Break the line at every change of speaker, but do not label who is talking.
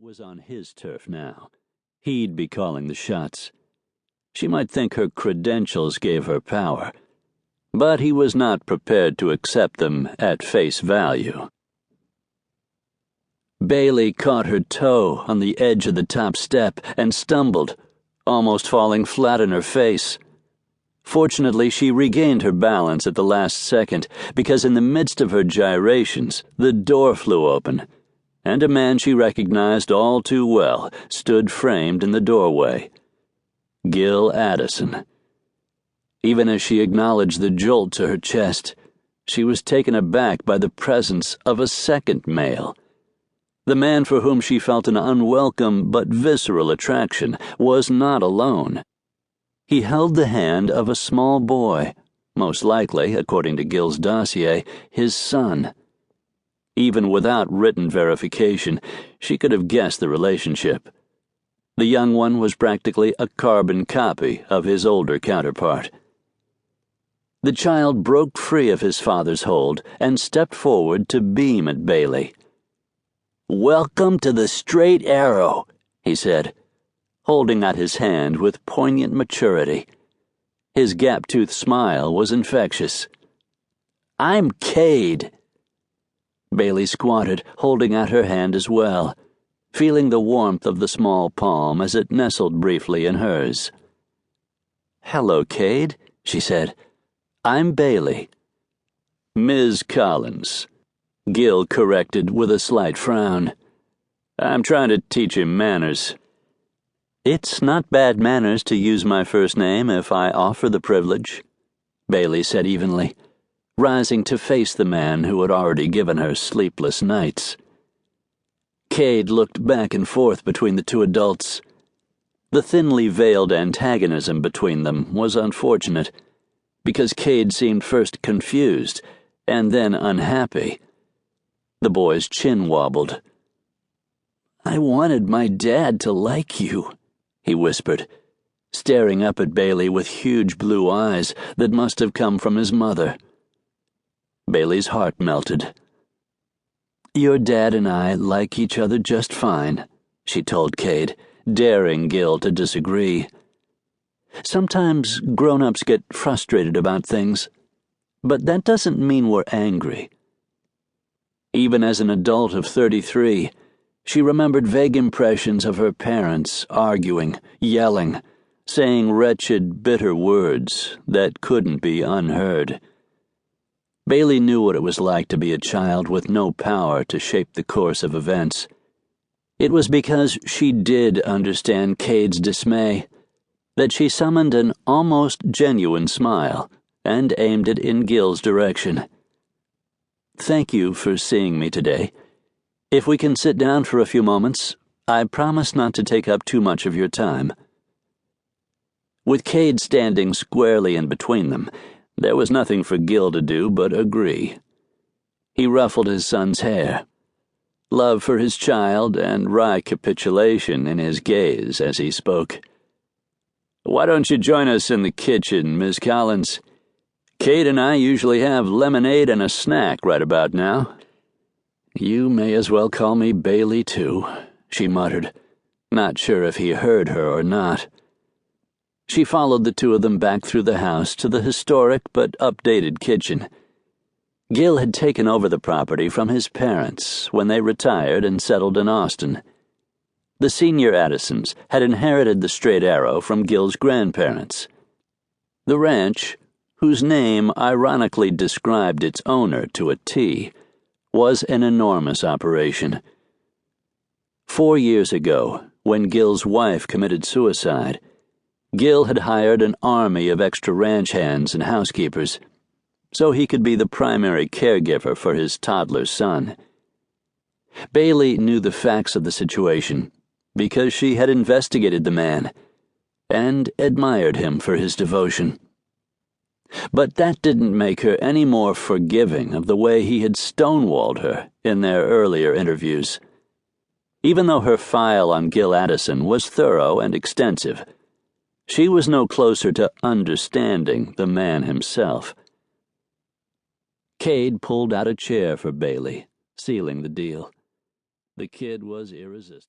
was on his turf now. He'd be calling the shots. She might think her credentials gave her power, but he was not prepared to accept them at face value. Bailey caught her toe on the edge of the top step and stumbled, almost falling flat on her face. Fortunately, she regained her balance at the last second, because in the midst of her gyrations, the door flew open, and a man she recognized all too well stood framed in the doorway. Gil Addison. Even as she acknowledged the jolt to her chest, she was taken aback by the presence of a second male. The man for whom she felt an unwelcome but visceral attraction was not alone. He held the hand of a small boy, most likely, according to Gil's dossier, his son. Even without written verification, she could have guessed the relationship. The young one was practically a carbon copy of his older counterpart. The child broke free of his father's hold and stepped forward to beam at Bailey. "Welcome to the Straight Arrow," he said, holding out his hand with poignant maturity. His gap-toothed smile was infectious. "I'm Cade." Bailey squatted, holding out her hand as well, feeling the warmth of the small palm as it nestled briefly in hers. "Hello, Cade," she said. "I'm Bailey." "Ms. Collins," Gil corrected with a slight frown. "I'm trying to teach him manners." "It's not bad manners to use my first name if I offer the privilege," Bailey said evenly, rising to face the man who had already given her sleepless nights. Cade looked back and forth between the two adults. The thinly veiled antagonism between them was unfortunate, because Cade seemed first confused and then unhappy. The boy's chin wobbled. "I wanted my dad to like you," he whispered, staring up at Bailey with huge blue eyes that must have come from his mother. Bailey's heart melted. "Your dad and I like each other just fine," she told Cade, daring Gil to disagree. "Sometimes grown-ups get frustrated about things, but that doesn't mean we're angry." Even as an adult of 33, she remembered vague impressions of her parents arguing, yelling, saying wretched, bitter words that couldn't be unheard. Bailey knew what it was like to be a child with no power to shape the course of events. It was because she did understand Cade's dismay that she summoned an almost genuine smile and aimed it in Gil's direction. "Thank you for seeing me today. If we can sit down for a few moments, I promise not to take up too much of your time." With Cade standing squarely in between them, there was nothing for Gil to do but agree. He ruffled his son's hair, love for his child and wry capitulation in his gaze as he spoke. "Why don't you join us in the kitchen, Miss Collins? Cade and I usually have lemonade and a snack right about now." "You may as well call me Bailey, too," she muttered, not sure if he heard her or not. She followed the two of them back through the house to the historic but updated kitchen. Gil had taken over the property from his parents when they retired and settled in Austin. The senior Addisons had inherited the Straight Arrow from Gil's grandparents. The ranch, whose name ironically described its owner to a T, was an enormous operation. 4 years ago, when Gil's wife committed suicide, Gil had hired an army of extra ranch hands and housekeepers, so he could be the primary caregiver for his toddler son. Bailey knew the facts of the situation because she had investigated the man and admired him for his devotion. But that didn't make her any more forgiving of the way he had stonewalled her in their earlier interviews. Even though her file on Gil Addison was thorough and extensive, she was no closer to understanding the man himself. Cade pulled out a chair for Bailey, sealing the deal. The kid was irresistible.